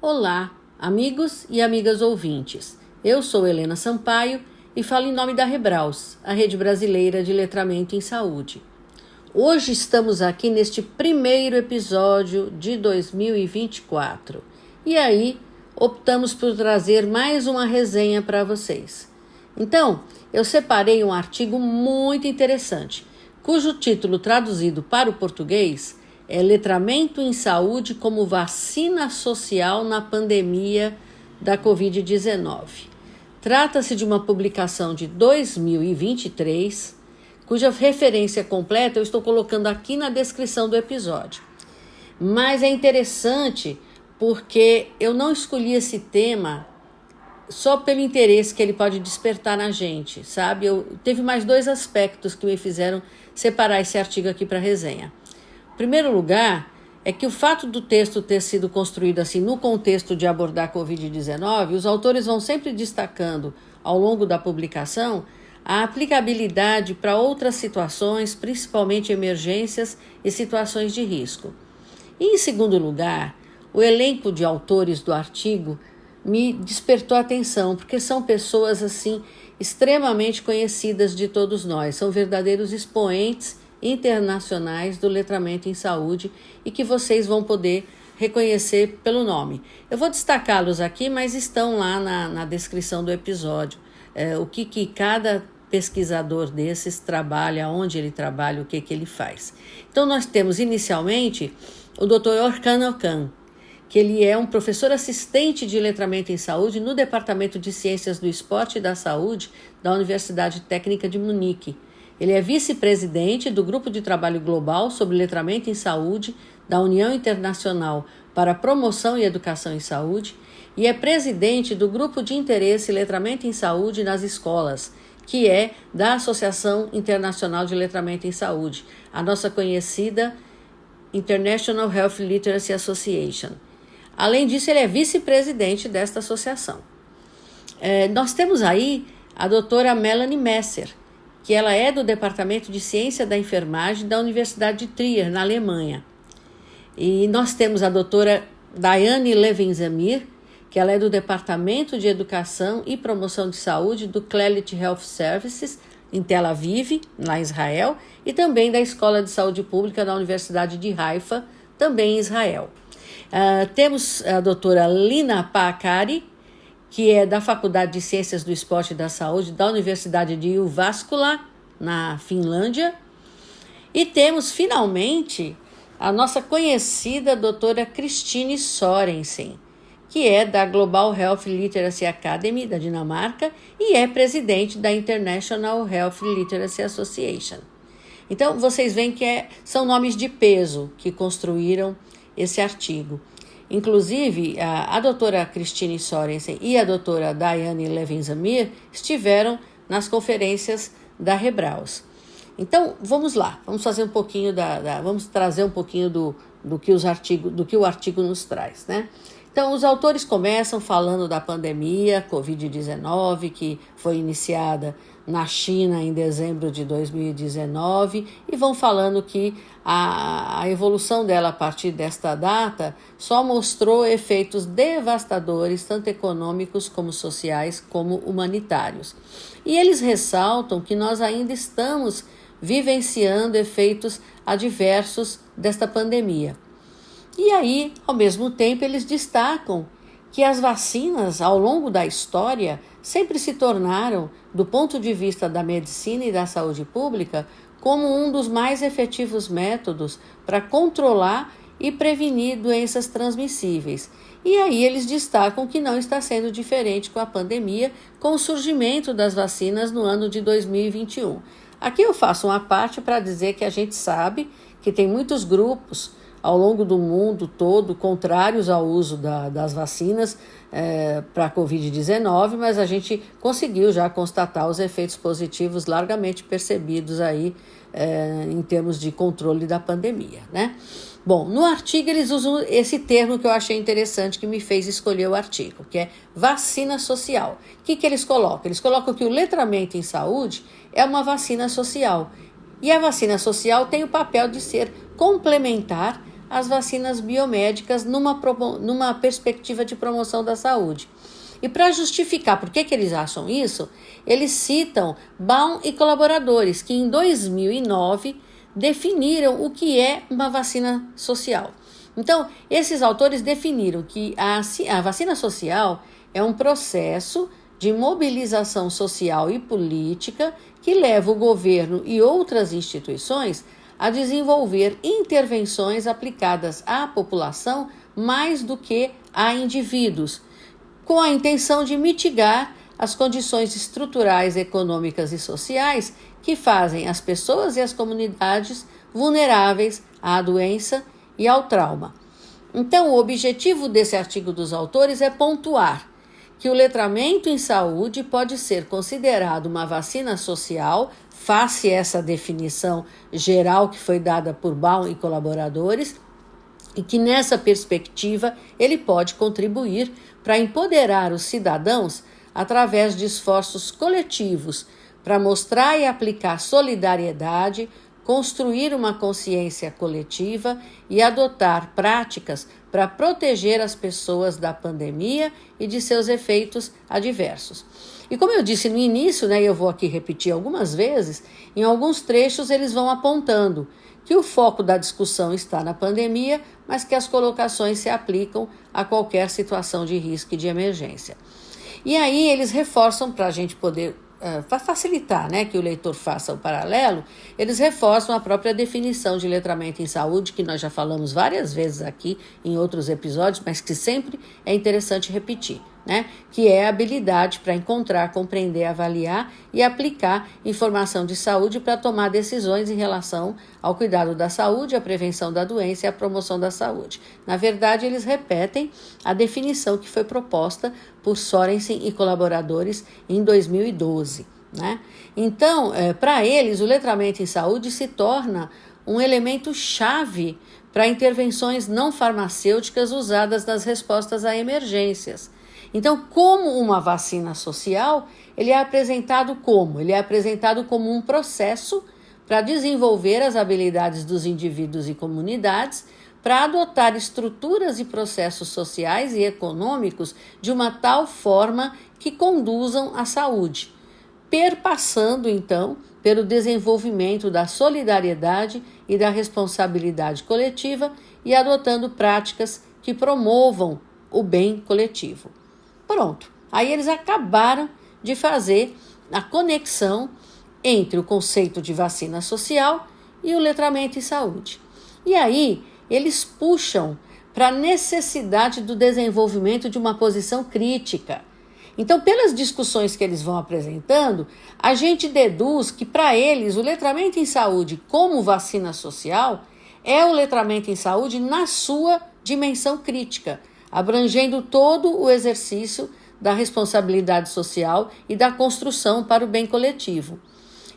Olá, amigos e amigas ouvintes. Eu sou Helena Sampaio e falo em nome da Rebraus, a Rede Brasileira de Letramento em Saúde. Hoje estamos aqui neste primeiro episódio de 2024 e aí optamos por trazer mais uma resenha para vocês. Então, eu separei um artigo muito interessante, cujo título traduzido para o português é Letramento em Saúde como Vacina Social na Pandemia da Covid-19. Trata-se de uma publicação de 2023, cuja referência completa eu estou colocando aqui na descrição do episódio. Mas é interessante porque eu não escolhi esse tema só pelo interesse que ele pode despertar na gente, sabe? Teve mais dois aspectos que me fizeram separar esse artigo aqui para resenha. Em primeiro lugar, é que o fato do texto ter sido construído assim no contexto de abordar a Covid-19, os autores vão sempre destacando ao longo da publicação a aplicabilidade para outras situações, principalmente emergências e situações de risco. E, em segundo lugar, o elenco de autores do artigo me despertou a atenção, porque são pessoas assim extremamente conhecidas de todos nós, são verdadeiros expoentes internacionais do letramento em saúde e que vocês vão poder reconhecer pelo nome. Eu vou destacá-los aqui, mas estão lá na descrição do episódio. O que cada pesquisador desses trabalha, onde ele trabalha, o que ele faz. Então nós temos inicialmente o Dr. Orkan Okan, que ele é um professor assistente de letramento em saúde no Departamento de Ciências do Esporte e da Saúde da Universidade Técnica de Munique. Ele é vice-presidente do Grupo de Trabalho Global sobre Letramento em Saúde da União Internacional para a Promoção e Educação em Saúde e é presidente do Grupo de Interesse Letramento em Saúde nas Escolas, que é da Associação Internacional de Letramento em Saúde, a nossa conhecida International Health Literacy Association. Além disso, ele é vice-presidente desta associação. Nós temos aí a doutora Melanie Messer, que ela é do Departamento de Ciência da Enfermagem da Universidade de Trier, na Alemanha. E nós temos a doutora Daiane Levin-Zamir, que ela é do Departamento de Educação e Promoção de Saúde do Clalit Health Services, em Tel Aviv, lá em Israel, e também da Escola de Saúde Pública da Universidade de Haifa, também em Israel. Temos a doutora Lina Paakari, que é da Faculdade de Ciências do Esporte e da Saúde da Universidade de Jyväskylä, na Finlândia. E temos, finalmente, a nossa conhecida doutora Kristine Sorensen, que é da Global Health Literacy Academy, da Dinamarca, e é presidente da International Health Literacy Association. Então, vocês veem que são nomes de peso que construíram esse artigo. Inclusive, a doutora Kristine Sorensen e a doutora Daiane Levin-Zamir estiveram nas conferências da Rebraus. Então, vamos lá, vamos fazer um pouquinho vamos trazer um pouquinho do que o artigo nos traz, né? Então, os autores começam falando da pandemia Covid-19, que foi iniciada na China em dezembro de 2019, e vão falando que a evolução dela a partir desta data só mostrou efeitos devastadores, tanto econômicos como sociais, como humanitários. E eles ressaltam que nós ainda estamos vivenciando efeitos adversos desta pandemia. E aí, ao mesmo tempo, eles destacam que as vacinas, ao longo da história, sempre se tornaram, do ponto de vista da medicina e da saúde pública, como um dos mais efetivos métodos para controlar e prevenir doenças transmissíveis. E aí eles destacam que não está sendo diferente com a pandemia, com o surgimento das vacinas no ano de 2021. Aqui eu faço uma parte para dizer que a gente sabe que tem muitos grupos ao longo do mundo todo, contrários ao uso das vacinas para a Covid-19, mas a gente conseguiu já constatar os efeitos positivos largamente percebidos aí em termos de controle da pandemia, né? Bom, no artigo eles usam esse termo que eu achei interessante, que me fez escolher o artigo, que é vacina social. O que eles colocam? Eles colocam que o letramento em saúde é uma vacina social. E a vacina social tem o papel de ser complementar as vacinas biomédicas numa perspectiva de promoção da saúde. E para justificar por que eles acham isso, eles citam Baum e colaboradores, que em 2009 definiram o que é uma vacina social. Então, esses autores definiram que a vacina social é um processo de mobilização social e política que leva o governo e outras instituições a desenvolver intervenções aplicadas à população mais do que a indivíduos, com a intenção de mitigar as condições estruturais, econômicas e sociais que fazem as pessoas e as comunidades vulneráveis à doença e ao trauma. Então, o objetivo desse artigo dos autores é pontuar que o letramento em saúde pode ser considerado uma vacina social, face essa definição geral que foi dada por Baum e colaboradores, e que nessa perspectiva ele pode contribuir para empoderar os cidadãos através de esforços coletivos para mostrar e aplicar solidariedade, construir uma consciência coletiva e adotar práticas para proteger as pessoas da pandemia e de seus efeitos adversos. E como eu disse no início, eu vou aqui repetir algumas vezes, em alguns trechos eles vão apontando que o foco da discussão está na pandemia, mas que as colocações se aplicam a qualquer situação de risco e de emergência. E aí eles reforçam, para a gente poder facilitar que o leitor faça o paralelo, eles reforçam a própria definição de letramento em saúde, que nós já falamos várias vezes aqui em outros episódios, mas que sempre é interessante repetir, que é a habilidade para encontrar, compreender, avaliar e aplicar informação de saúde para tomar decisões em relação ao cuidado da saúde, a prevenção da doença e a promoção da saúde. Na verdade, eles repetem a definição que foi proposta por Sorensen e colaboradores em 2012. Então, para eles, o letramento em saúde se torna um elemento chave para intervenções não farmacêuticas usadas nas respostas a emergências. Então, como uma vacina social, ele é apresentado como? Ele é apresentado como um processo para desenvolver as habilidades dos indivíduos e comunidades para adotar estruturas e processos sociais e econômicos de uma tal forma que conduzam à saúde, perpassando, então, pelo desenvolvimento da solidariedade e da responsabilidade coletiva e adotando práticas que promovam o bem coletivo. Pronto, aí eles acabaram de fazer a conexão entre o conceito de vacina social e o letramento em saúde. E aí eles puxam para a necessidade do desenvolvimento de uma posição crítica. Então, pelas discussões que eles vão apresentando, a gente deduz que para eles o letramento em saúde como vacina social é o letramento em saúde na sua dimensão crítica, abrangendo todo o exercício da responsabilidade social e da construção para o bem coletivo.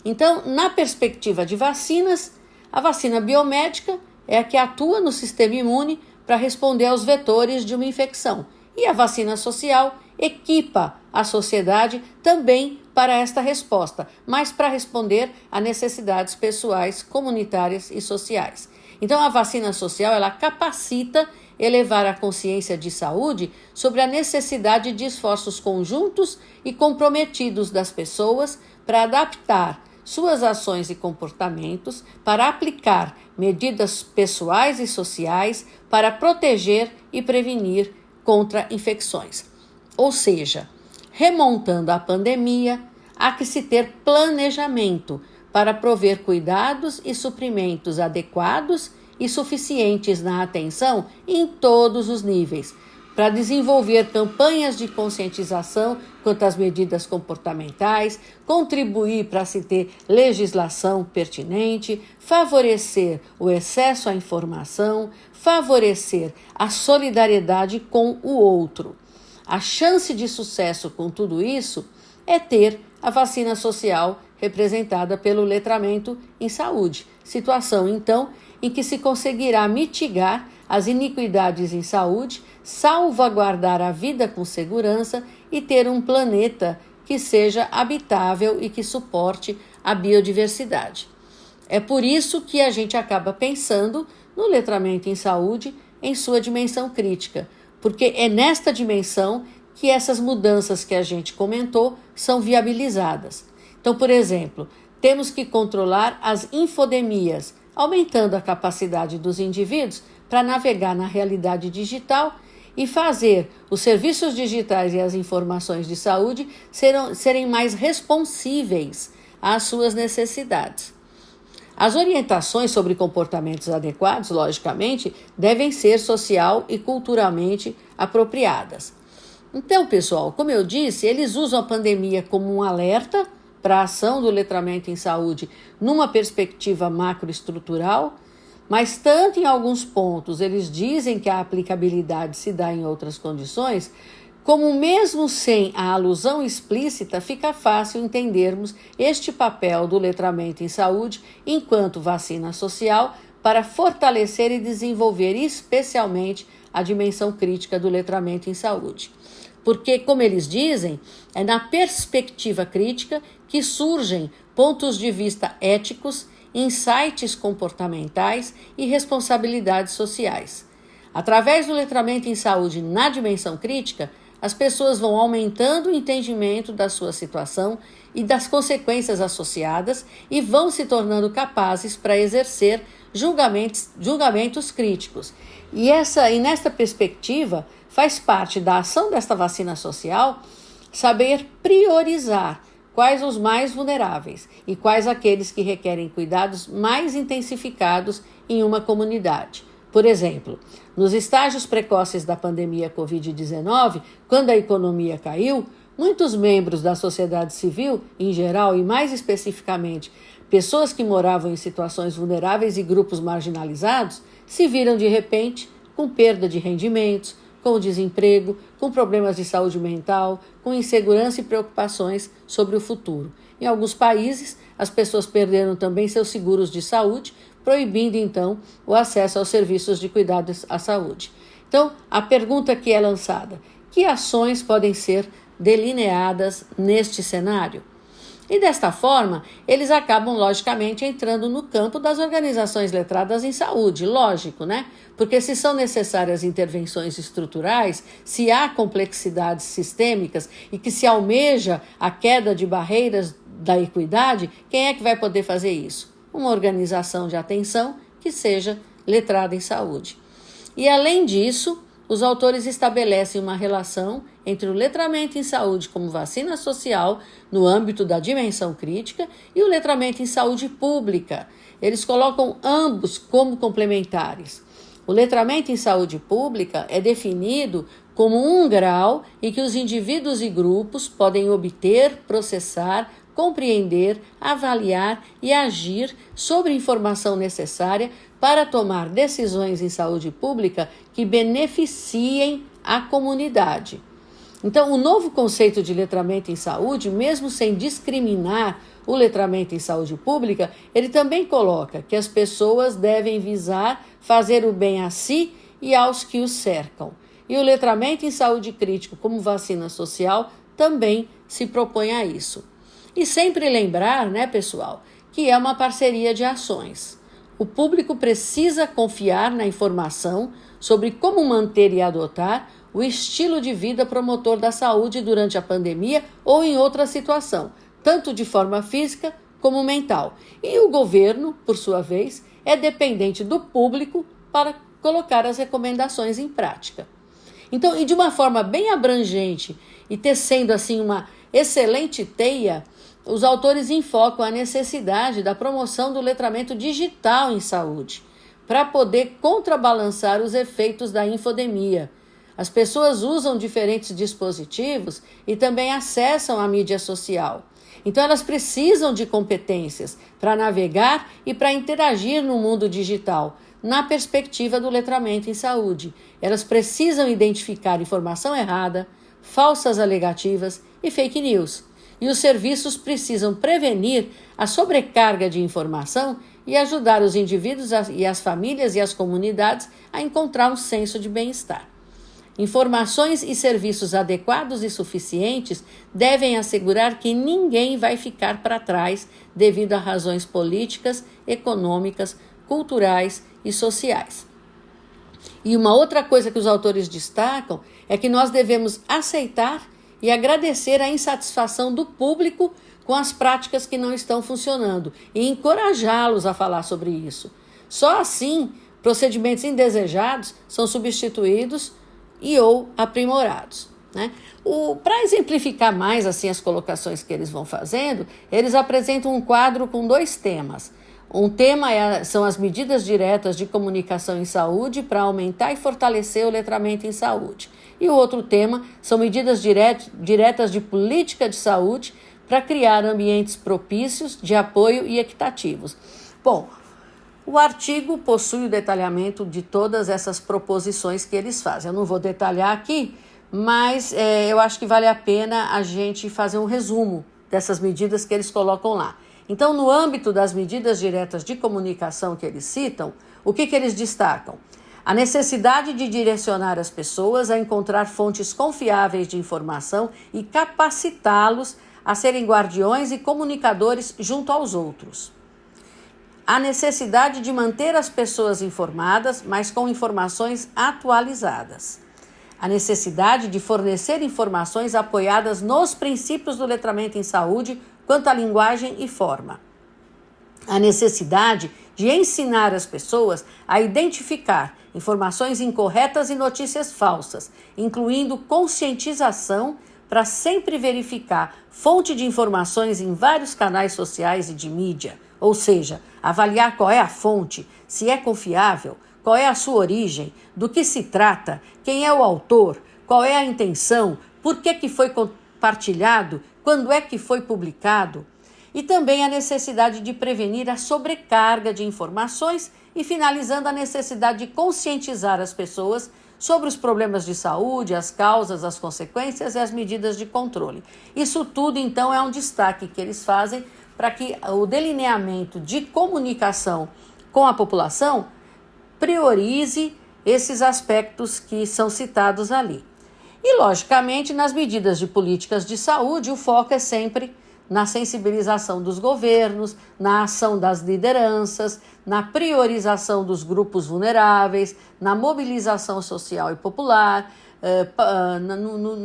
Então, na perspectiva de vacinas, a vacina biomédica é a que atua no sistema imune para responder aos vetores de uma infecção, e a vacina social equipa a sociedade também para esta resposta, mas para responder a necessidades pessoais, comunitárias e sociais. Então, a vacina social, ela capacita elevar a consciência de saúde sobre a necessidade de esforços conjuntos e comprometidos das pessoas para adaptar suas ações e comportamentos, para aplicar medidas pessoais e sociais para proteger e prevenir contra infecções. Ou seja, remontando a pandemia, há que se ter planejamento para prover cuidados e suprimentos adequados e suficientes na atenção em todos os níveis, para desenvolver campanhas de conscientização quanto às medidas comportamentais, contribuir para se ter legislação pertinente, favorecer o acesso à informação, favorecer a solidariedade com o outro. A chance de sucesso com tudo isso é ter a vacina social representada pelo letramento em saúde, situação, então, em que se conseguirá mitigar as iniquidades em saúde, salvaguardar a vida com segurança e ter um planeta que seja habitável e que suporte a biodiversidade. É por isso que a gente acaba pensando no letramento em saúde em sua dimensão crítica, porque é nesta dimensão que essas mudanças que a gente comentou são viabilizadas. Então, por exemplo, temos que controlar as infodemias, aumentando a capacidade dos indivíduos para navegar na realidade digital e fazer os serviços digitais e as informações de saúde serem mais responsíveis às suas necessidades. As orientações sobre comportamentos adequados, logicamente, devem ser social e culturalmente apropriadas. Então, pessoal, como eu disse, eles usam a pandemia como um alerta para a ação do letramento em saúde numa perspectiva macroestrutural, mas tanto em alguns pontos eles dizem que a aplicabilidade se dá em outras condições, como mesmo sem a alusão explícita, fica fácil entendermos este papel do letramento em saúde enquanto vacina social para fortalecer e desenvolver especialmente a dimensão crítica do letramento em saúde. Porque, como eles dizem, é na perspectiva crítica que surgem pontos de vista éticos, insights comportamentais e responsabilidades sociais. Através do letramento em saúde na dimensão crítica, as pessoas vão aumentando o entendimento da sua situação e das consequências associadas e vão se tornando capazes para exercer julgamentos críticos. E nesta perspectiva, faz parte da ação desta vacina social saber priorizar quais os mais vulneráveis e quais aqueles que requerem cuidados mais intensificados em uma comunidade. Por exemplo, nos estágios precoces da pandemia Covid-19, quando a economia caiu, muitos membros da sociedade civil, em geral e mais especificamente, pessoas que moravam em situações vulneráveis e grupos marginalizados, se viram de repente com perda de rendimentos, com desemprego, com problemas de saúde mental, com insegurança e preocupações sobre o futuro. Em alguns países, as pessoas perderam também seus seguros de saúde, proibindo, então, o acesso aos serviços de cuidados à saúde. Então, a pergunta que é lançada: que ações podem ser delineadas neste cenário? E desta forma, eles acabam, logicamente, entrando no campo das organizações letradas em saúde, lógico, né? Porque se são necessárias intervenções estruturais, se há complexidades sistêmicas e que se almeja a queda de barreiras da equidade, quem é que vai poder fazer isso? Uma organização de atenção que seja letrada em saúde. E, além disso, os autores estabelecem uma relação entre o letramento em saúde como vacina social, no âmbito da dimensão crítica, e o letramento em saúde pública. Eles colocam ambos como complementares. O letramento em saúde pública é definido como um grau em que os indivíduos e grupos podem obter, processar, compreender, avaliar e agir sobre informação necessária para tomar decisões em saúde pública que beneficiem a comunidade. Então, o novo conceito de letramento em saúde, mesmo sem discriminar o letramento em saúde pública, ele também coloca que as pessoas devem visar fazer o bem a si e aos que os cercam. E o letramento em saúde crítico como vacina social também se propõe a isso. E sempre lembrar, né, pessoal, que é uma parceria de ações. O público precisa confiar na informação sobre como manter e adotar o estilo de vida promotor da saúde durante a pandemia ou em outra situação, tanto de forma física como mental. E o governo, por sua vez, é dependente do público para colocar as recomendações em prática. Então, e de uma forma bem abrangente e tecendo assim uma excelente teia, os autores enfocam a necessidade da promoção do letramento digital em saúde, para poder contrabalançar os efeitos da infodemia. As pessoas usam diferentes dispositivos e também acessam a mídia social. Então, elas precisam de competências para navegar e para interagir no mundo digital, na perspectiva do letramento em saúde. Elas precisam identificar informação errada, falsas alegativas e fake news. E os serviços precisam prevenir a sobrecarga de informação e ajudar os indivíduos e as famílias e as comunidades a encontrar um senso de bem-estar. Informações e serviços adequados e suficientes devem assegurar que ninguém vai ficar para trás devido a razões políticas, econômicas, culturais e sociais. E uma outra coisa que os autores destacam é que nós devemos aceitar e agradecer a insatisfação do público com as práticas que não estão funcionando e encorajá-los a falar sobre isso. Só assim, procedimentos indesejados são substituídos e ou aprimorados, né? Para exemplificar mais assim as colocações que eles vão fazendo, eles apresentam um quadro com 2 temas. Um tema são as medidas diretas de comunicação em saúde para aumentar e fortalecer o letramento em saúde. E o outro tema são medidas diretas de política de saúde para criar ambientes propícios de apoio e equitativos. Bom, o artigo possui o detalhamento de todas essas proposições que eles fazem. Eu não vou detalhar aqui, mas eu acho que vale a pena a gente fazer um resumo dessas medidas que eles colocam lá. Então, no âmbito das medidas diretas de comunicação que eles citam, o que eles destacam? A necessidade de direcionar as pessoas a encontrar fontes confiáveis de informação e capacitá-los a serem guardiões e comunicadores junto aos outros. A necessidade de manter as pessoas informadas, mas com informações atualizadas. A necessidade de fornecer informações apoiadas nos princípios do letramento em saúde quanto à linguagem e forma. A necessidade de ensinar as pessoas a identificar informações incorretas e notícias falsas, incluindo conscientização para sempre verificar fonte de informações em vários canais sociais e de mídia, ou seja, avaliar qual é a fonte, se é confiável, qual é a sua origem, do que se trata, quem é o autor, qual é a intenção, por que foi compartilhado, quando é que foi publicado, e também a necessidade de prevenir a sobrecarga de informações e finalizando a necessidade de conscientizar as pessoas sobre os problemas de saúde, as causas, as consequências e as medidas de controle. Isso tudo, então, é um destaque que eles fazem para que o delineamento de comunicação com a população priorize esses aspectos que são citados ali. E, logicamente, nas medidas de políticas de saúde, o foco é sempre na sensibilização dos governos, na ação das lideranças, na priorização dos grupos vulneráveis, na mobilização social e popular,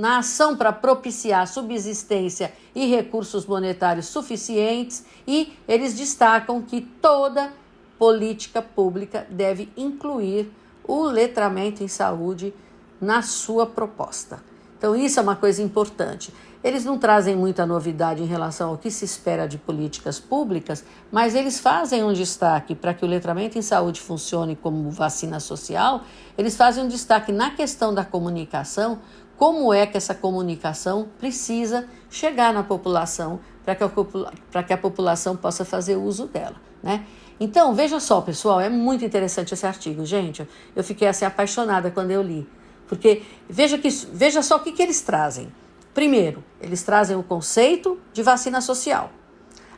na ação para propiciar subsistência e recursos monetários suficientes, e eles destacam que toda política pública deve incluir o letramento em saúde na sua proposta. Então, isso é uma coisa importante. Eles não trazem muita novidade em relação ao que se espera de políticas públicas, mas eles fazem um destaque para que o letramento em saúde funcione como vacina social. Eles fazem um destaque na questão da comunicação, como é que essa comunicação precisa chegar na população para que a população possa fazer uso dela, né? Então, veja só, pessoal, é muito interessante esse artigo, gente. Eu fiquei assim apaixonada quando eu li, porque veja só o que eles trazem. Primeiro, eles trazem o conceito de vacina social.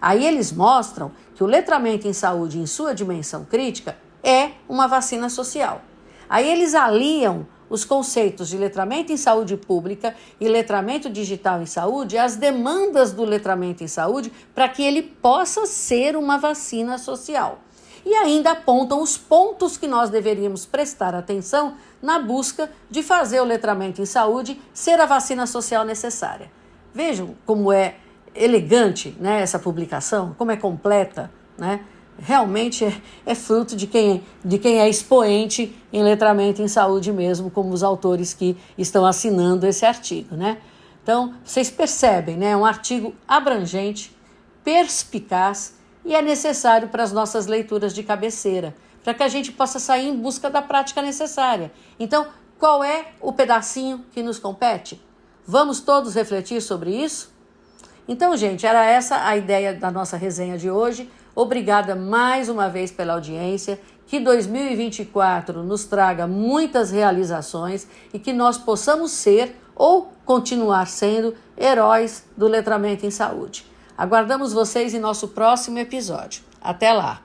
Aí eles mostram que o letramento em saúde, em sua dimensão crítica, é uma vacina social. Aí eles aliam os conceitos de letramento em saúde pública e letramento digital em saúde às demandas do letramento em saúde para que ele possa ser uma vacina social. E ainda apontam os pontos que nós deveríamos prestar atenção na busca de fazer o letramento em saúde ser a vacina social necessária. Vejam como é elegante, né, essa publicação, como é completa, né? Realmente é fruto de quem é expoente em letramento em saúde mesmo, como os autores que estão assinando esse artigo, né? Então, vocês percebem, né? É um artigo abrangente, perspicaz e é necessário para as nossas leituras de cabeceira, para que a gente possa sair em busca da prática necessária. Então, qual é o pedacinho que nos compete? Vamos todos refletir sobre isso? Então, gente, era essa a ideia da nossa resenha de hoje. Obrigada mais uma vez pela audiência, que 2024 nos traga muitas realizações e que nós possamos ser ou continuar sendo heróis do letramento em saúde. Aguardamos vocês em nosso próximo episódio. Até lá!